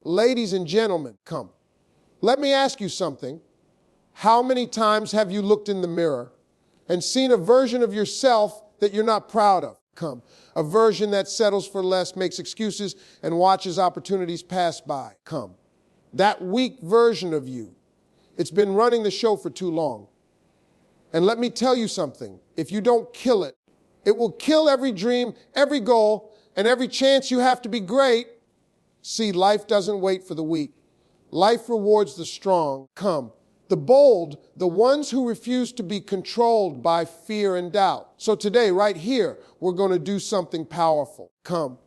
Ladies and gentlemen, come. Let me ask you something. How many times have you looked in the mirror and seen a version of yourself that you're not proud of? Come. A version that settles for less, makes excuses, and watches opportunities pass by. Come. That weak version of you, it's been running the show for too long. And let me tell you something. If you don't kill it, it will kill every dream, every goal, and every chance you have to be great. See, life doesn't wait for the weak. Life rewards the strong. Come. The bold, the ones who refuse to be controlled by fear and doubt. So today, right here, we're going to do something powerful. Come.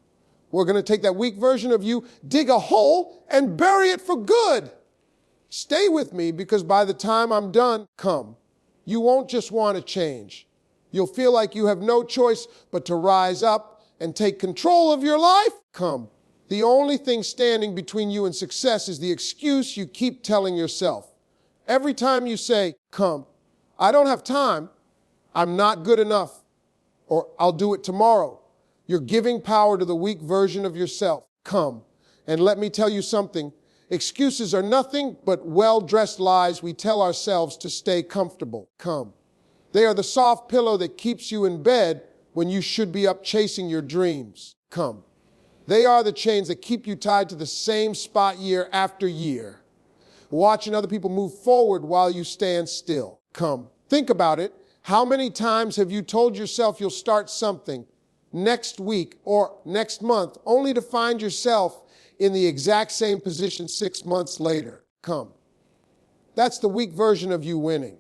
We're going to take that weak version of you, dig a hole, and bury it for good. Stay with me, because by the time I'm done, come. You won't just want to change. You'll feel like you have no choice but to rise up and take control of your life. Come. The only thing standing between you and success is the excuse you keep telling yourself. Every time you say, come, I don't have time, I'm not good enough, or I'll do it tomorrow, you're giving power to the weak version of yourself. Come. And let me tell you something. Excuses are nothing but well-dressed lies we tell ourselves to stay comfortable. Come. They are the soft pillow that keeps you in bed when you should be up chasing your dreams. Come. They are the chains that keep you tied to the same spot year after year, watching other people move forward while you stand still. Come. Think about it. How many times have you told yourself you'll start something next week or next month, only to find yourself in the exact same position 6 months later? Come. That's the weak version of you winning.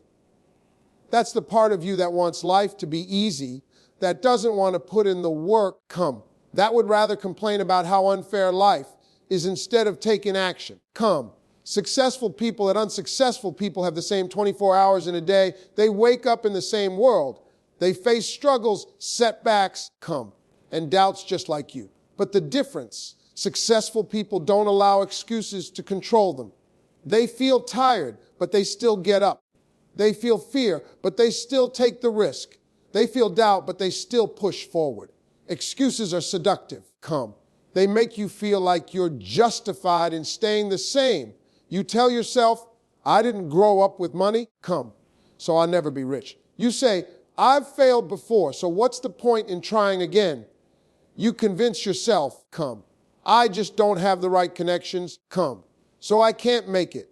That's the part of you that wants life to be easy, that doesn't want to put in the work. Come. That would rather complain about how unfair life is instead of taking action. Come. Successful people and unsuccessful people have the same 24 hours in a day. They wake up in the same world. They face struggles, setbacks, come, and doubts just like you. But the difference, successful people don't allow excuses to control them. They feel tired, but they still get up. They feel fear, but they still take the risk. They feel doubt, but they still push forward. Excuses are seductive. Come. They make you feel like you're justified in staying the same. You tell yourself, I didn't grow up with money. Come. So I'll never be rich. You say, I've failed before, so what's the point in trying again? You convince yourself, come. I just don't have the right connections. Come. So I can't make it.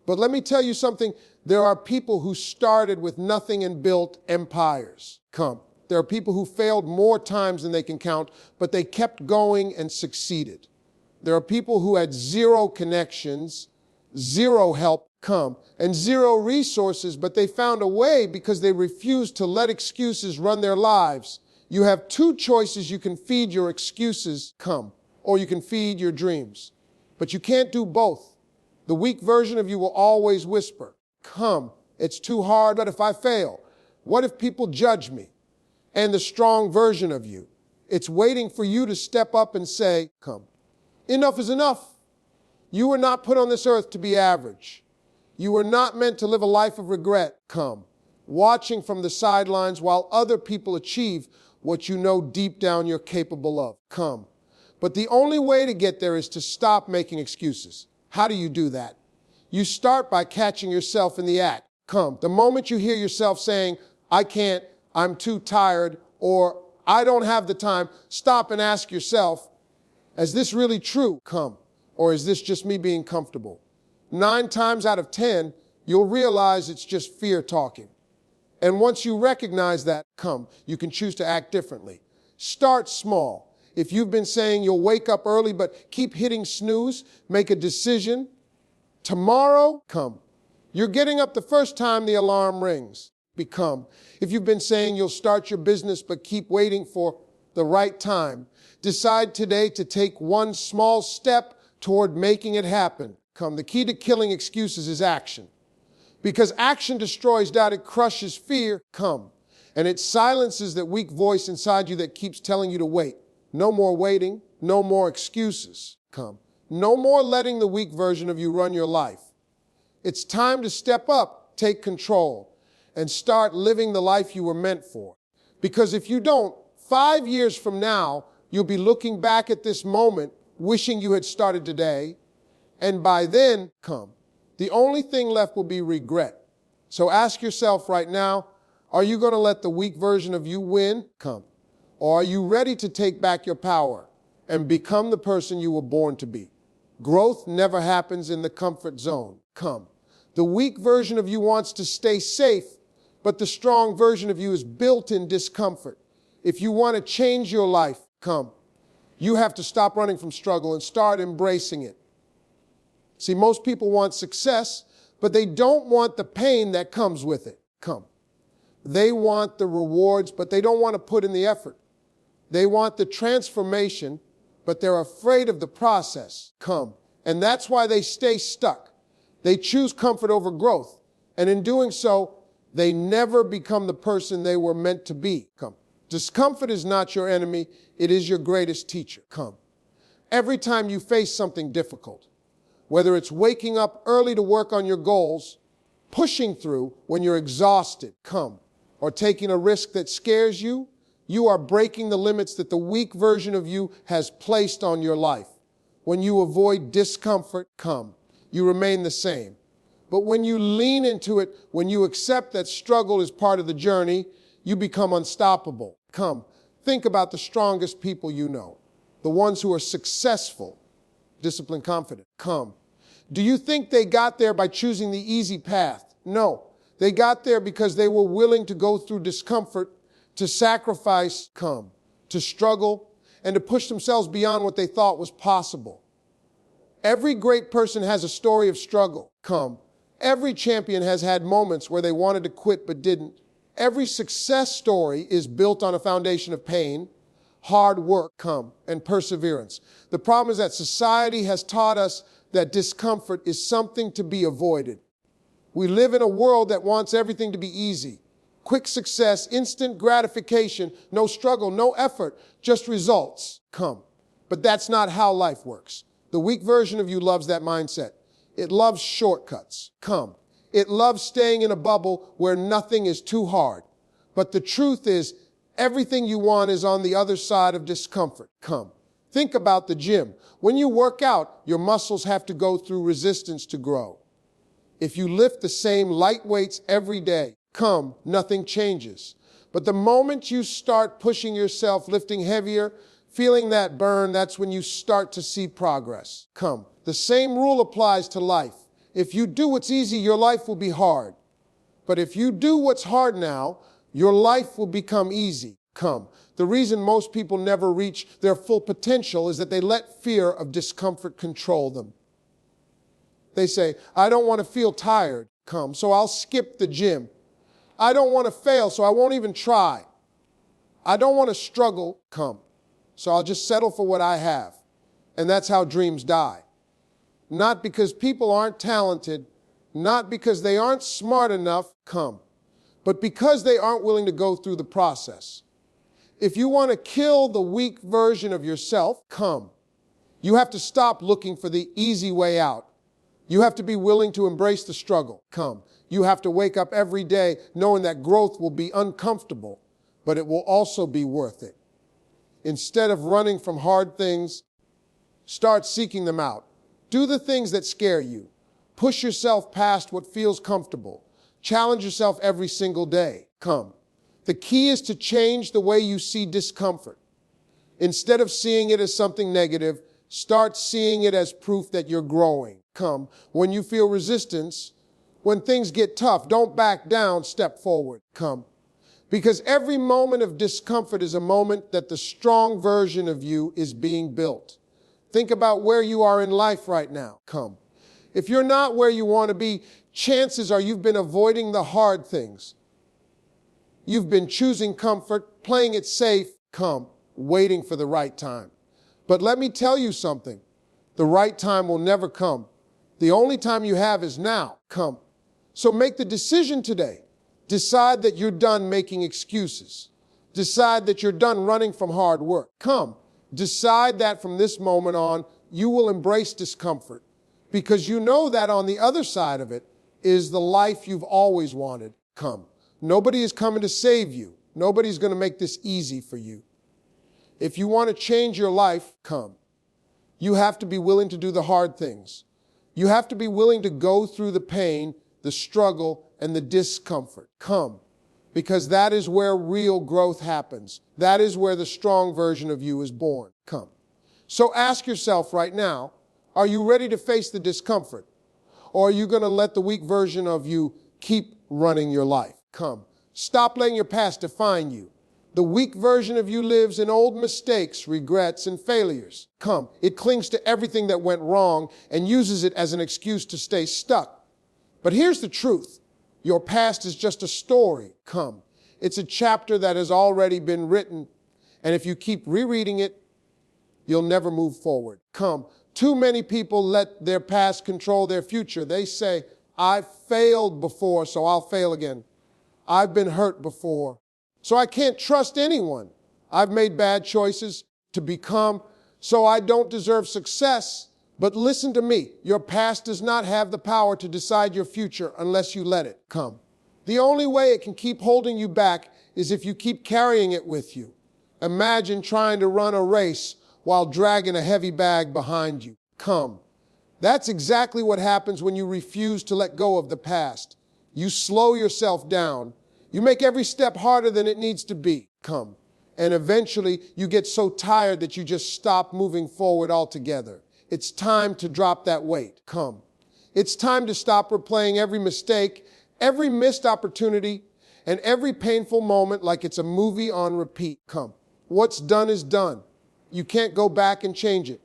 But let me tell you something. There are people who started with nothing and built empires. Come. There are people who failed more times than they can count, but they kept going and succeeded. There are people who had zero connections, zero help, come, and zero resources, but they found a way because they refused to let excuses run their lives. You have two choices. You can feed your excuses, come, or you can feed your dreams. But you can't do both. The weak version of you will always whisper, come, it's too hard, but if I fail, what if people judge me? And the strong version of you, it's waiting for you to step up and say, come. Enough is enough. You were not put on this earth to be average. You were not meant to live a life of regret. Come. Watching from the sidelines while other people achieve what you know deep down you're capable of. Come. But the only way to get there is to stop making excuses. How do you do that? You start by catching yourself in the act. Come. The moment you hear yourself saying, I can't, I'm too tired, or I don't have the time, stop and ask yourself, is this really true? Come. Or is this just me being comfortable? 9 times out of 10, you'll realize it's just fear talking. And once you recognize that, come, you can choose to act differently. Start small. If you've been saying you'll wake up early but keep hitting snooze, make a decision. Tomorrow, come. You're getting up the first time the alarm rings. Become. If you've been saying you'll start your business but keep waiting for the right time, decide today to take one small step toward making it happen. Come. The key to killing excuses is action. Because action destroys doubt, it crushes fear. Come. And it silences that weak voice inside you that keeps telling you to wait. No more waiting. No more excuses. Come. No more letting the weak version of you run your life. It's time to step up, take control, and start living the life you were meant for. Because if you don't, 5 years from now, you'll be looking back at this moment, wishing you had started today, And by then, the only thing left will be regret. So ask yourself right now, are you going to let the weak version of you win? Or are you ready to take back your power and become the person you were born to be? Growth never happens in the comfort zone. The weak version of you wants to stay safe, but the strong version of you is built in discomfort. If you want to change your life, you have to stop running from struggle and start embracing it. See, most people want success, but they don't want the pain that comes with it. They want the rewards, but they don't want to put in the effort. They want the transformation, but they're afraid of the process. And that's why they stay stuck. They choose comfort over growth. And in doing so, they never become the person they were meant to be. Discomfort is not your enemy. It is your greatest teacher. Every time you face something difficult, whether it's waking up early to work on your goals, pushing through when you're exhausted, or taking a risk that scares you, you are breaking the limits that the weak version of you has placed on your life. When you avoid discomfort, you remain the same. But when you lean into it, when you accept that struggle is part of the journey, you become unstoppable. Think about the strongest people you know, the ones who are successful, disciplined, confident. Do you think they got there by choosing the easy path? No. They got there because they were willing to go through discomfort, to sacrifice, to struggle, and to push themselves beyond what they thought was possible. Every great person has a story of struggle. Every champion has had moments where they wanted to quit but didn't. Every success story is built on a foundation of pain, hard work, and perseverance. The problem is that society has taught us that discomfort is something to be avoided. We live in a world that wants everything to be easy. Quick success, instant gratification, no struggle, no effort, just results. But that's not how life works. The weak version of you loves that mindset. It loves shortcuts. It loves staying in a bubble where nothing is too hard. But the truth is, everything you want is on the other side of discomfort. Think about the gym. When you work out, your muscles have to go through resistance to grow. If you lift the same light weights every day, nothing changes. But the moment you start pushing yourself, lifting heavier, feeling that burn, that's when you start to see progress. The same rule applies to life. If you do what's easy, your life will be hard. But if you do what's hard now, your life will become easy. The reason most people never reach their full potential is that they let fear of discomfort control them. They say, I don't want to feel tired, so I'll skip the gym. I don't want to fail, so I won't even try. I don't want to struggle, so I'll just settle for what I have. And that's how dreams die. Not because people aren't talented, not because they aren't smart enough, but because they aren't willing to go through the process. If you want to kill the weak version of yourself, you have to stop looking for the easy way out. You have to be willing to embrace the struggle. You have to wake up every day knowing that growth will be uncomfortable, but it will also be worth it. Instead of running from hard things, start seeking them out. Do the things that scare you. Push yourself past what feels comfortable. Challenge yourself every single day. The key is to change the way you see discomfort. Instead of seeing it as something negative, start seeing it as proof that you're growing. When you feel resistance, when things get tough, don't back down, step forward. Because every moment of discomfort is a moment that the strong version of you is being built. Think about where you are in life right now. If you're not where you want to be, chances are you've been avoiding the hard things. You've been choosing comfort, playing it safe, waiting for the right time. But let me tell you something. The right time will never come. The only time you have is now. So make the decision today. Decide that you're done making excuses. Decide that you're done running from hard work. Decide that from this moment on, you will embrace discomfort because you know that on the other side of it is the life you've always wanted. Nobody is coming to save you. Nobody's going to make this easy for you. If you want to change your life, you have to be willing to do the hard things. You have to be willing to go through the pain, the struggle, and the discomfort. Come. Because that is where real growth happens. That is where the strong version of you is born. Come. So ask yourself right now, are you ready to face the discomfort? Or are you going to let the weak version of you keep running your life? Come. Stop letting your past define you. The weak version of you lives in old mistakes, regrets, and failures. Come. It clings to everything that went wrong and uses it as an excuse to stay stuck. But here's the truth. Your past is just a story. Come. It's a chapter that has already been written. And if you keep rereading it, you'll never move forward. Come. Too many people let their past control their future. They say, I failed before, so I'll fail again. I've been hurt before, so I can't trust anyone. I've made bad choices to become, so I don't deserve success. But listen to me, your past does not have the power to decide your future unless you let it come. The only way it can keep holding you back is if you keep carrying it with you. Imagine trying to run a race while dragging a heavy bag behind you. Come. That's exactly what happens when you refuse to let go of the past. You slow yourself down. You make every step harder than it needs to be. Come. And eventually you get so tired that you just stop moving forward altogether. It's time to drop that weight. Come. It's time to stop replaying every mistake, every missed opportunity, and every painful moment like it's a movie on repeat. Come. What's done is done. You can't go back and change it.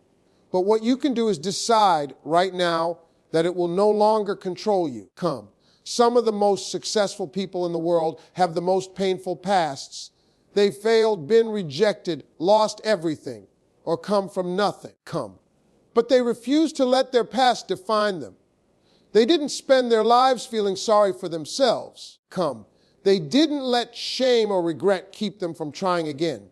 But what you can do is decide right now that it will no longer control you. Come. Some of the most successful people in the world have the most painful pasts. They failed, been rejected, lost everything, or come from nothing. Come. But they refused to let their past define them. They didn't spend their lives feeling sorry for themselves. Come. They didn't let shame or regret keep them from trying again.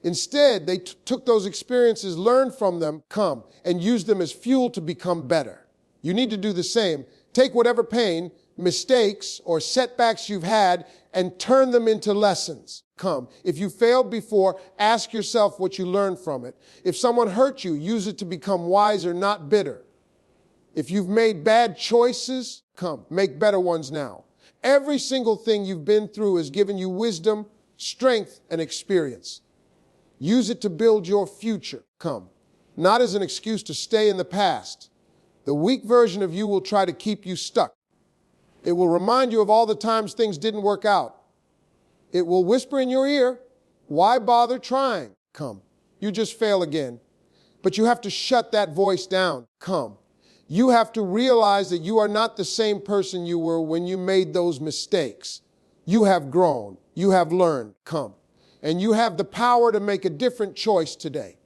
Instead, they took those experiences, learned from them, come, and used them as fuel to become better. You need to do the same. Take whatever pain, mistakes, or setbacks you've had and turn them into lessons. Come. If you failed before, ask yourself what you learned from it. If someone hurt you, use it to become wiser, not bitter. If you've made bad choices, come, make better ones now. Every single thing you've been through has given you wisdom, strength, and experience. Use it to build your future. Come. Not as an excuse to stay in the past. The weak version of you will try to keep you stuck. It will remind you of all the times things didn't work out. It will whisper in your ear, why bother trying? Come. You just fail again. But you have to shut that voice down. Come. You have to realize that you are not the same person you were when you made those mistakes. You have grown. You have learned. Come. And you have the power to make a different choice today.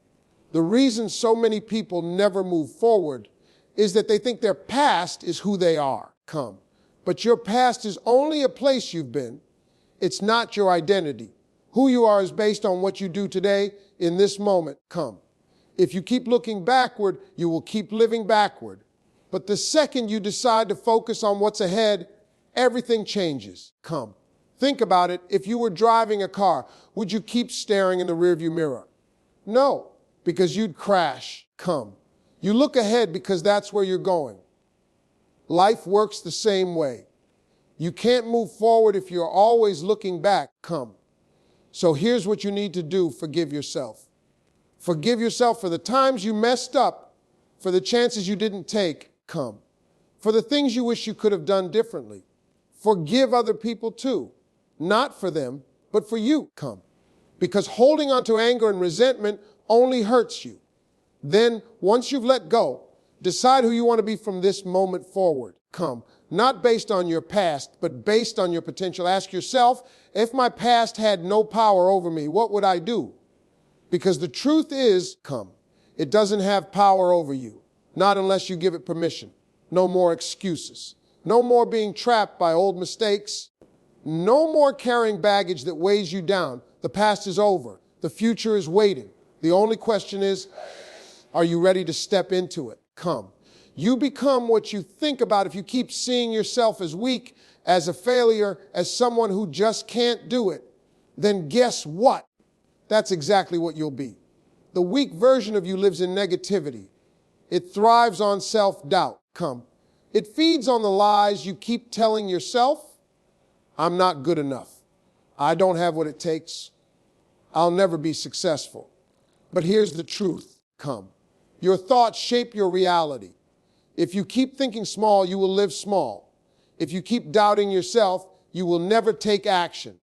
The reason so many people never move forward is that they think their past is who they are. Come. But your past is only a place you've been. It's not your identity. Who you are is based on what you do today in this moment. Come. If you keep looking backward, you will keep living backward. But the second you decide to focus on what's ahead, everything changes. Come. Think about it. If you were driving a car, would you keep staring in the rearview mirror? No, because you'd crash. Come. You look ahead because that's where you're going. Life works the same way. You can't move forward if you're always looking back. Come. So here's what you need to do. Forgive yourself. Forgive yourself for the times you messed up, for the chances you didn't take. Come. For the things you wish you could have done differently. Forgive other people too. Not for them, but for you. Come. Because holding on to anger and resentment only hurts you. Then, once you've let go, decide who you want to be from this moment forward. Come. Not based on your past, but based on your potential. Ask yourself, if my past had no power over me, what would I do? Because the truth is, come, it doesn't have power over you. Not unless you give it permission. No more excuses. No more being trapped by old mistakes. No more carrying baggage that weighs you down. The past is over. The future is waiting. The only question is, are you ready to step into it? Come. You become what you think about if you keep seeing yourself as weak, as a failure, as someone who just can't do it. Then guess what? That's exactly what you'll be. The weak version of you lives in negativity. It thrives on self-doubt. Come. It feeds on the lies you keep telling yourself. I'm not good enough. I don't have what it takes. I'll never be successful. But here's the truth. Come. Your thoughts shape your reality. If you keep thinking small, you will live small. If you keep doubting yourself, you will never take action.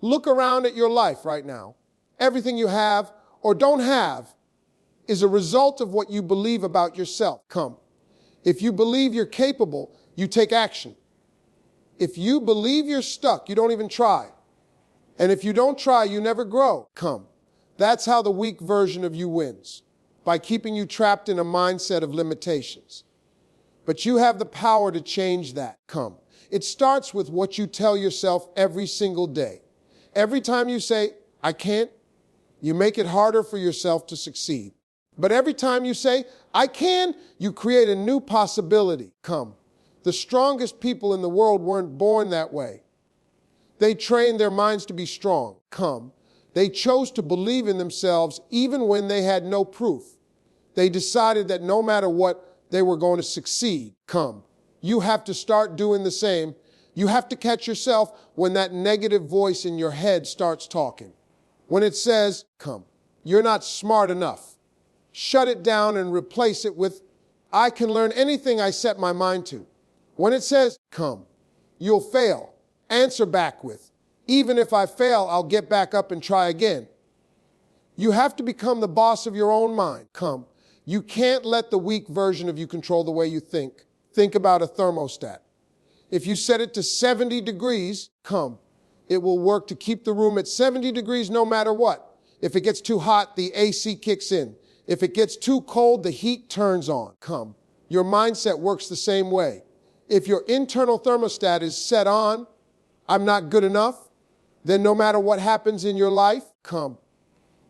Look around at your life right now. Everything you have or don't have is a result of what you believe about yourself. Come. If you believe you're capable, you take action. If you believe you're stuck, you don't even try. And if you don't try, you never grow. Come. That's how the weak version of you wins, by keeping you trapped in a mindset of limitations. But you have the power to change that. Come. It starts with what you tell yourself every single day. Every time you say, I can't, you make it harder for yourself to succeed. But every time you say, I can, you create a new possibility. Come. The strongest people in the world weren't born that way. They trained their minds to be strong. Come. They chose to believe in themselves even when they had no proof. They decided that no matter what, they were going to succeed. Come. You have to start doing the same. You have to catch yourself when that negative voice in your head starts talking. When it says, come, you're not smart enough. Shut it down and replace it with, I can learn anything I set my mind to. When it says, come, you'll fail. Answer back with, even if I fail, I'll get back up and try again. You have to become the boss of your own mind. Come. You can't let the weak version of you control the way you think. Think about a thermostat. If you set it to 70 degrees, come, it will work to keep the room at 70 degrees no matter what. If it gets too hot, the AC kicks in. If it gets too cold, the heat turns on. Come. Your mindset works the same way. If your internal thermostat is set on, I'm not good enough, then no matter what happens in your life, come,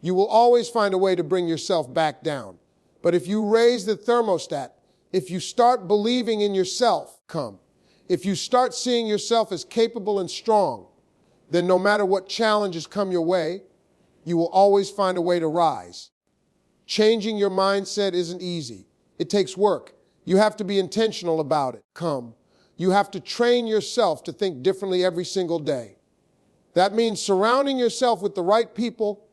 you will always find a way to bring yourself back down. But if you raise the thermostat, if you start believing in yourself, come, if you start seeing yourself as capable and strong, then no matter what challenges come your way, you will always find a way to rise. Changing your mindset isn't easy. It takes work. You have to be intentional about it. Come. You have to train yourself to think differently every single day. That means surrounding yourself with the right people,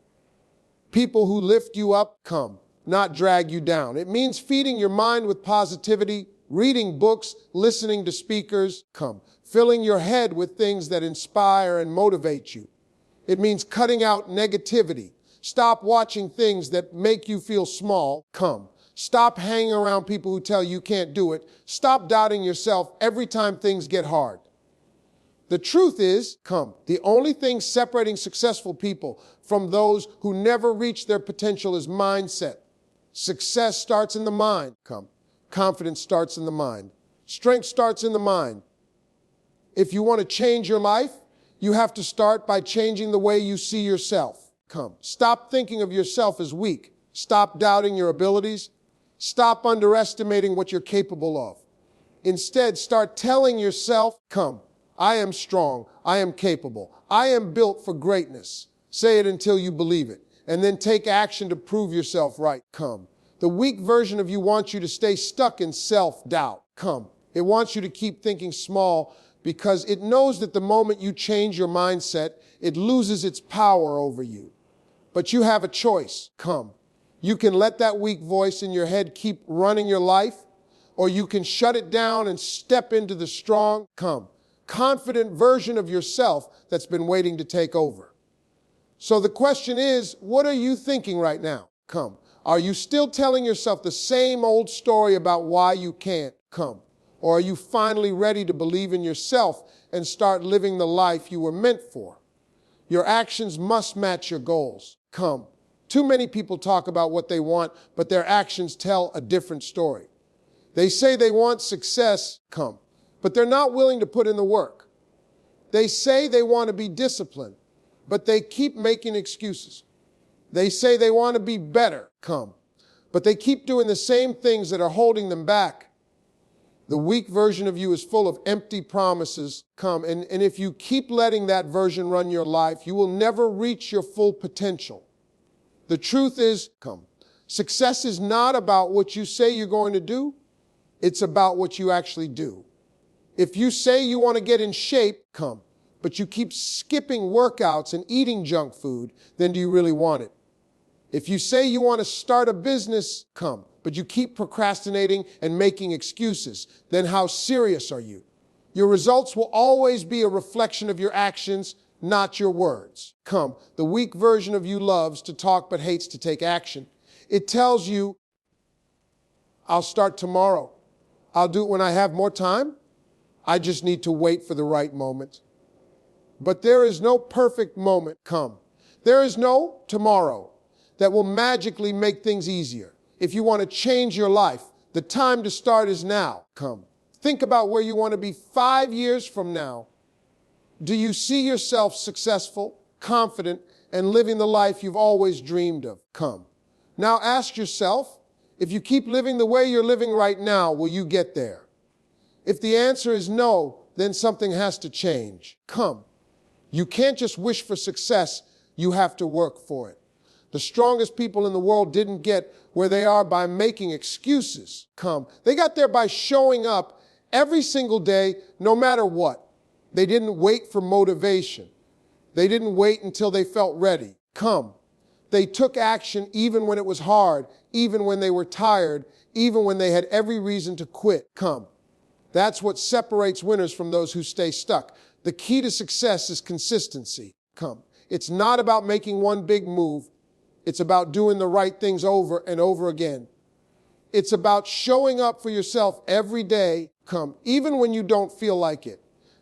people who lift you up, come, not drag you down. It means feeding your mind with positivity, reading books, listening to speakers, come, filling your head with things that inspire and motivate you. It means cutting out negativity. Stop watching things that make you feel small, come. Stop hanging around people who tell you can't do it. Stop doubting yourself every time things get hard. The truth is, come, the only thing separating successful people from those who never reach their potential is mindset. Success starts in the mind, come. Confidence starts in the mind. Strength starts in the mind. If you want to change your life, you have to start by changing the way you see yourself. Come. Stop thinking of yourself as weak. Stop doubting your abilities. Stop underestimating what you're capable of. Instead, start telling yourself, come, I am strong. I am capable. I am built for greatness. Say it until you believe it. And then take action to prove yourself right. Come. The weak version of you wants you to stay stuck in self-doubt. Come. It wants you to keep thinking small because it knows that the moment you change your mindset, it loses its power over you. But you have a choice. Come. You can let that weak voice in your head keep running your life, or you can shut it down and step into the strong, come, confident version of yourself that's been waiting to take over. So the question is, what are you thinking right now? Come. Are you still telling yourself the same old story about why you can't? Come. Or are you finally ready to believe in yourself and start living the life you were meant for? Your actions must match your goals. Come. Too many people talk about what they want, but their actions tell a different story. They say they want success, come, but they're not willing to put in the work. They say they want to be disciplined, but they keep making excuses. They say they want to be better, come, but they keep doing the same things that are holding them back. The weak version of you is full of empty promises, come, and if you keep letting that version run your life, you will never reach your full potential. The truth is, come, Success is not about what you say you're going to do. It's about what you actually do. If you say you want to get in shape, but you keep skipping workouts and eating junk food, then do you really want it? If you say you want to start a business, but you keep procrastinating and making excuses, then how serious are you? Your results will always be a reflection of your actions, not your words. The weak version of you loves to talk but hates to take action. It tells you, I'll start tomorrow. I'll do it when I have more time. I just need to wait for the right moment. But there is no perfect moment. There is no tomorrow that will magically make things easier. If you want to change your life, the time to start is now. Think about where you want to be 5 years from now. Do you see yourself successful, confident, and living the life you've always dreamed of? Now ask yourself, if you keep living the way you're living right now, will you get there? If the answer is no, then something has to change. You can't just wish for success, you have to work for it. The strongest people in the world didn't get where they are by making excuses. They got there by showing up every single day, no matter what. They didn't wait for motivation. They didn't wait until they felt ready. They took action even when it was hard, even when they were tired, even when they had every reason to quit. That's what separates winners from those who stay stuck. The key to success is consistency. It's not about making one big move. It's about doing the right things over and over again. It's about showing up for yourself every day, even when you don't feel like it.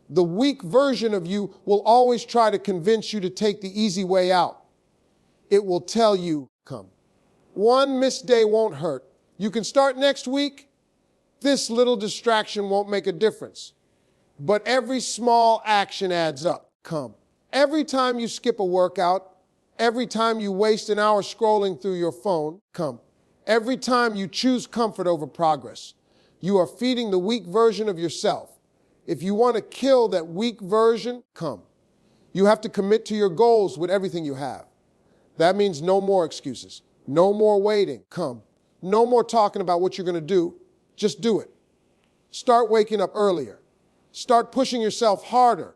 The weak version of you will always try to convince you to take the easy way out. It will tell you, one missed day won't hurt. You can start next week. This little distraction won't make a difference. But every small action adds up. Every time you skip a workout, every time you waste an hour scrolling through your phone, every time you choose comfort over progress, you are feeding the weak version of yourself. If you want to kill that weak version, you have to commit to your goals with everything you have. That means no more excuses, no more waiting, no more talking about what you're going to do. Just do it. Start waking up earlier. Start pushing yourself harder.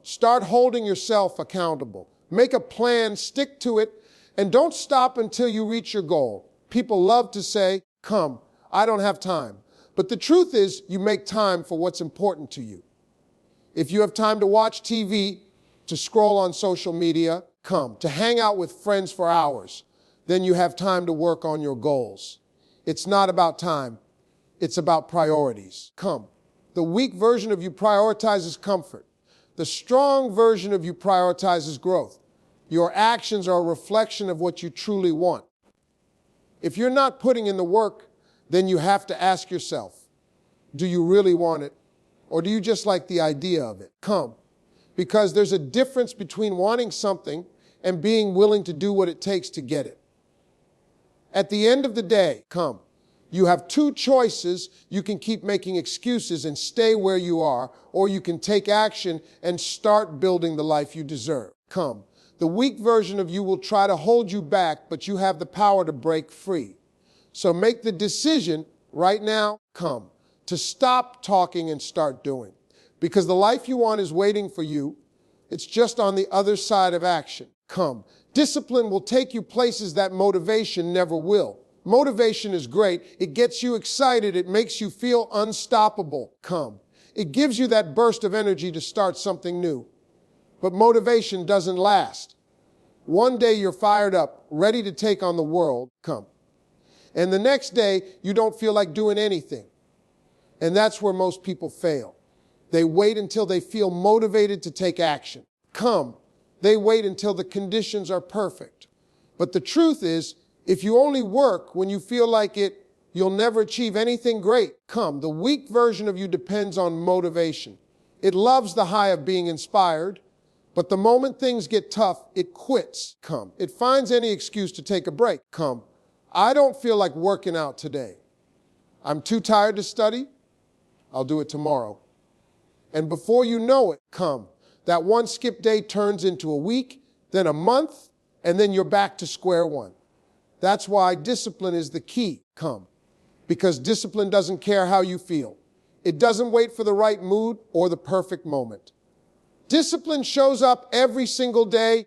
Start holding yourself accountable. Make a plan, stick to it, and don't stop until you reach your goal. People love to say, I don't have time. But the truth is, you make time for what's important to you. If you have time to watch TV, to scroll on social media, to hang out with friends for hours, then you have time to work on your goals. It's not about time. It's about priorities. The weak version of you prioritizes comfort. The strong version of you prioritizes growth. Your actions are a reflection of what you truly want. If you're not putting in the work, then you have to ask yourself, do you really want it? Or do you just like the idea of it? Because there's a difference between wanting something and being willing to do what it takes to get it. At the end of the day, you have two choices. You can keep making excuses and stay where you are, or you can take action and start building the life you deserve. The weak version of you will try to hold you back, but you have the power to break free. So make the decision right now, to stop talking and start doing. Because the life you want is waiting for you. It's just on the other side of action. Discipline will take you places that motivation never will. Motivation is great. It gets you excited. It makes you feel unstoppable. It gives you that burst of energy to start something new. But motivation doesn't last. One day you're fired up, ready to take on the world, and the next day you don't feel like doing anything. And that's where most people fail. They wait until they feel motivated to take action. They wait until the conditions are perfect. But the truth is, if you only work when you feel like it, you'll never achieve anything great. The weak version of you depends on motivation. It loves the high of being inspired, but the moment things get tough, it quits. It finds any excuse to take a break. I don't feel like working out today. I'm too tired to study. I'll do it tomorrow. And before you know it, that one skip day turns into a week, then a month, and then you're back to square one. That's why discipline is the key. Because discipline doesn't care how you feel. It doesn't wait for the right mood or the perfect moment. Discipline shows up every single day,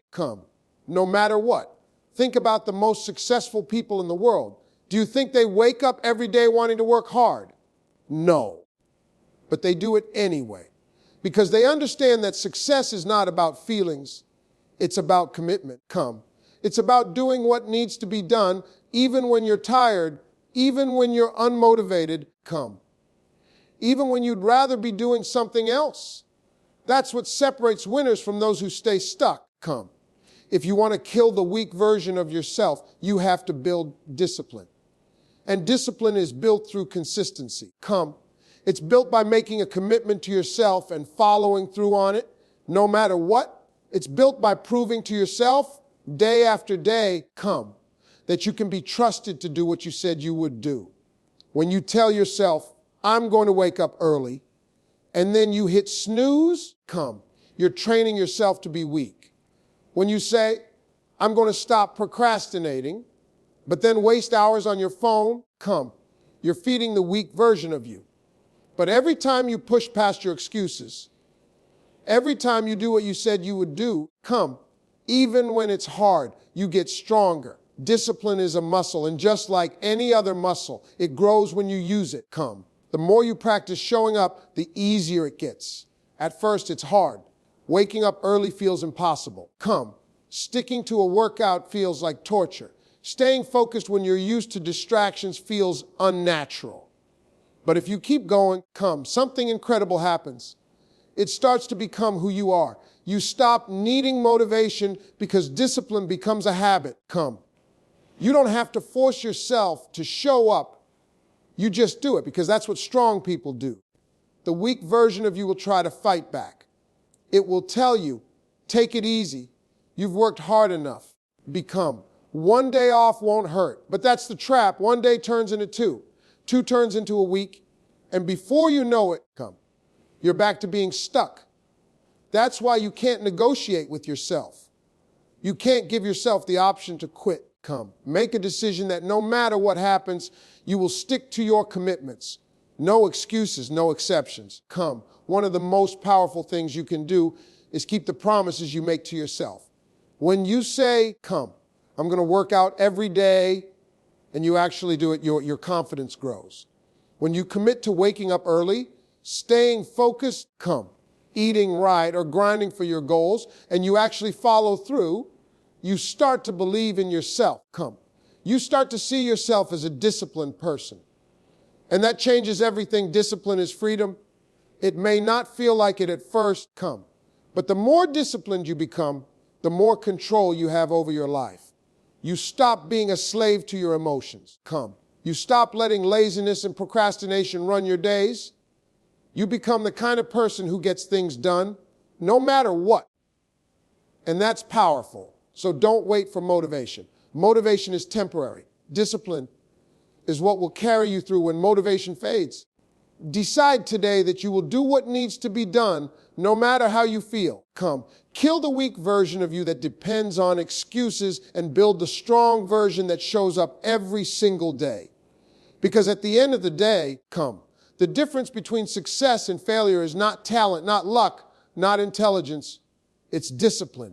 no matter what. Think about the most successful people in the world. Do you think they wake up every day wanting to work hard? No. But they do it anyway. Because they understand that success is not about feelings. It's about commitment. It's about doing what needs to be done, even when you're tired, even when you're unmotivated, even when you'd rather be doing something else. That's what separates winners from those who stay stuck. If you want to kill the weak version of yourself, you have to build discipline. And discipline is built through consistency. It's built by making a commitment to yourself and following through on it, no matter what. It's built by proving to yourself, day after day, that you can be trusted to do what you said you would do. When you tell yourself, I'm going to wake up early, and then you hit snooze, you're training yourself to be weak. When you say, I'm going to stop procrastinating, but then waste hours on your phone, you're feeding the weak version of you. But every time you push past your excuses, every time you do what you said you would do, even when it's hard, you get stronger. Discipline is a muscle, and just like any other muscle, it grows when you use it. The more you practice showing up, the easier it gets. At first, it's hard. Waking up early feels impossible. Sticking to a workout feels like torture. Staying focused when you're used to distractions feels unnatural. But if you keep going, something incredible happens. It starts to become who you are. You stop needing motivation because discipline becomes a habit. You don't have to force yourself to show up. You just do it because that's what strong people do. The weak version of you will try to fight back. It will tell you, take it easy. You've worked hard enough. One day off won't hurt. But that's the trap. One day turns into two. Two turns into a week. And before you know it, you're back to being stuck. That's why you can't negotiate with yourself. You can't give yourself the option to quit. Make a decision that no matter what happens, you will stick to your commitments. No excuses, no exceptions. One of the most powerful things you can do is keep the promises you make to yourself. When you say, I'm going to work out every day, and you actually do it, your confidence grows. When you commit to waking up early, staying focused, eating right, or grinding for your goals, and you actually follow through, you start to believe in yourself. You start to see yourself as a disciplined person. And that changes everything. Discipline is freedom. It may not feel like it at first, but the more disciplined you become, the more control you have over your life. You stop being a slave to your emotions. You stop letting laziness and procrastination run your days. You become the kind of person who gets things done, no matter what. And that's powerful. So don't wait for motivation. Motivation is temporary. Discipline is what will carry you through when motivation fades. Decide today that you will do what needs to be done, no matter how you feel. Kill the weak version of you that depends on excuses and build the strong version that shows up every single day. Because at the end of the day, the difference between success and failure is not talent, not luck, not intelligence. It's discipline.